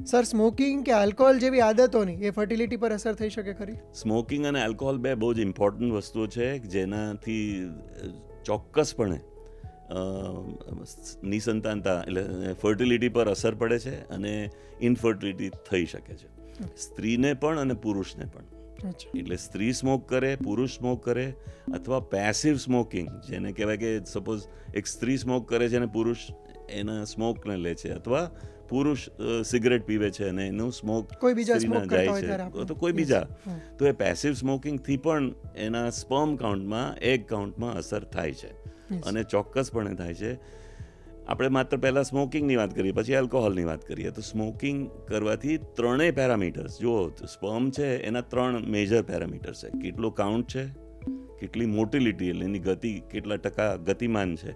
Sir, smoking કે alcohol જેવી આદતોની એ fertility પર અસર થઈ શકે ખરી? સ્મોકિંગ અને આલ્કોહોલ બે બહુ જ ઇમ્પોર્ટન્ટ વસ્તુઓ છે જેનાથી ચોક્કસપણે નિસંતાનતા એટલે ફર્ટિલિટી પર અસર પડે છે અને ઇનફર્ટિલિટી થઈ શકે છે, સ્ત્રીને પણ અને પુરુષને પણ. એટલે સ્ત્રી સ્મોક કરે, પુરુષ સ્મોક કરે, અથવા પેસિવ સ્મોકિંગ જેને કહેવાય કે સપોઝ એક સ્ત્રી સ્મોક કરે છે અને પુરુષ એના સ્મોકને લે છે, અથવા પુરુષ સિગરેટ પીવે છે અને એનું સ્મોક કોઈ બીજા સ્ત્રીના સ્મોક કરતા જાય હોય છે, ત્યારે આપણે. તો કોઈ બીજા, Yes. તો એ પેસિવ સ્મોકિંગથી પણ એના સ્પર્મ કાઉન્ટમાં, એગ કાઉન્ટમાં અસર થાય છે. Yes. અને ચોક્કસપણે થાય છે. આપણે માત્ર પહેલાં સ્મોકિંગની વાત કરીએ, પછી આલ્કોહોલની વાત કરીએ. તો સ્મોકિંગ કરવાથી ત્રણેય પેરામીટર્સ, જુઓ સ્પર્મ છે એના 3 મેજર પેરામીટર્સ છે. કેટલો કાઉન્ટ છે, કેટલી મોટિલિટી એટલે એની ગતિ, કેટલા ટકા ગતિમાન છે,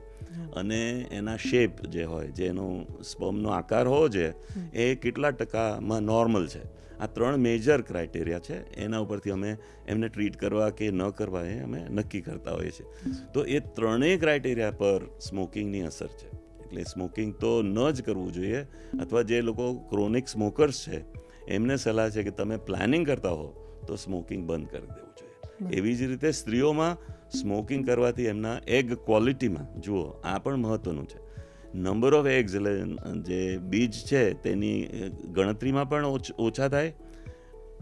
અને એના શેપ જે હોય, જે એનો સ્પર્મનો આકાર હોવો જોઈએ એ કેટલા ટકામાં નોર્મલ છે. આ 3 મેજર ક્રાઇટેરિયા છે. એના ઉપરથી અમે એમને ટ્રીટ કરવા કે ન કરવા એ અમે નક્કી કરતા હોઈએ છીએ. તો એ 3 ક્રાઇટેરિયા પર સ્મોકિંગની અસર છે. એટલે સ્મોકિંગ તો ન જ કરવું જોઈએ. અથવા જે લોકો ક્રોનિક સ્મોકર્સ છે એમને સલાહ છે કે તમે પ્લાનિંગ કરતા હો તો સ્મોકિંગ બંધ કરી દેવું જોઈએ. એવી જ રીતે સ્ત્રીઓમાં સ્મોકિંગ કરવાથી એમના એગ ક્વોલિટીમાં, જુઓ આ પણ મહત્વનું છે, નંબર ઓફ એગ્સ એટલે જે બીજ છે તેની ગણતરીમાં પણ ઓછા થાય,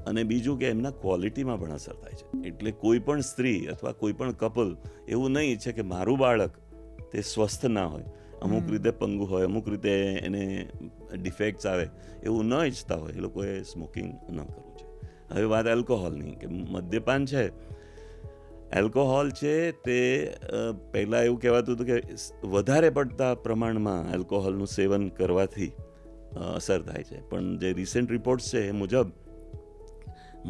અને બીજું કે એમના ક્વોલિટીમાં પણ અસર થાય છે. એટલે કોઈ પણ સ્ત્રી અથવા કોઈ પણ કપલ એવું નહીં ઈચ્છે કે મારું બાળક તે સ્વસ્થ ના હોય, અમુક રીતે પંગુ હોય, અમુક રીતે એને ડિફેક્ટ્સ આવે, એવું ન ઈચ્છતા હોય એ લોકોએ સ્મોકિંગ ન કરવું જોઈએ. હવે વાત આલ્કોહોલની, કે મદ્યપાન છે, એલ્કોહોલ છે તે પહેલાં એવું કહેવાતું હતું કે વધારે પડતા પ્રમાણમાં એલ્કોહોલનું સેવન કરવાથી અસર થાય છે. પણ જે રિસેન્ટ રિપોર્ટ્સ છે એ મુજબ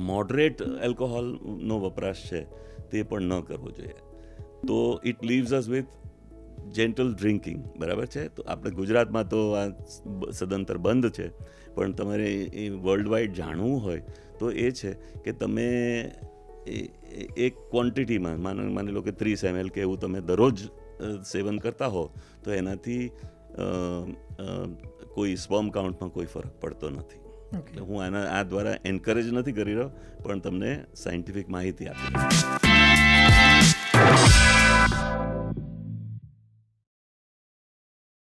મોડરેટ એલ્કોહોલનો વપરાશ છે તે પણ ન કરવો જોઈએ. તો it leaves us with gentle drinking, બરાબર છે. તો આપણે ગુજરાતમાં તો આ સદંતર બંધ છે, પણ તમારે એ વર્લ્ડ વાઇડ જાણવું હોય તો એ છે કે તમે એક ક્વોન્ટિટીમાં, માની લો કે 30 ml કે એવું તમે દરરોજ સેવન કરતા હો તો એનાથી કોઈ સ્પર્મ કાઉન્ટમાં કોઈ ફરક પડતો નથી. એટલે હું આ દ્વારા એન્કરેજ નથી કરી રહ્યો, પણ તમને સાયન્ટિફિક માહિતી આપી.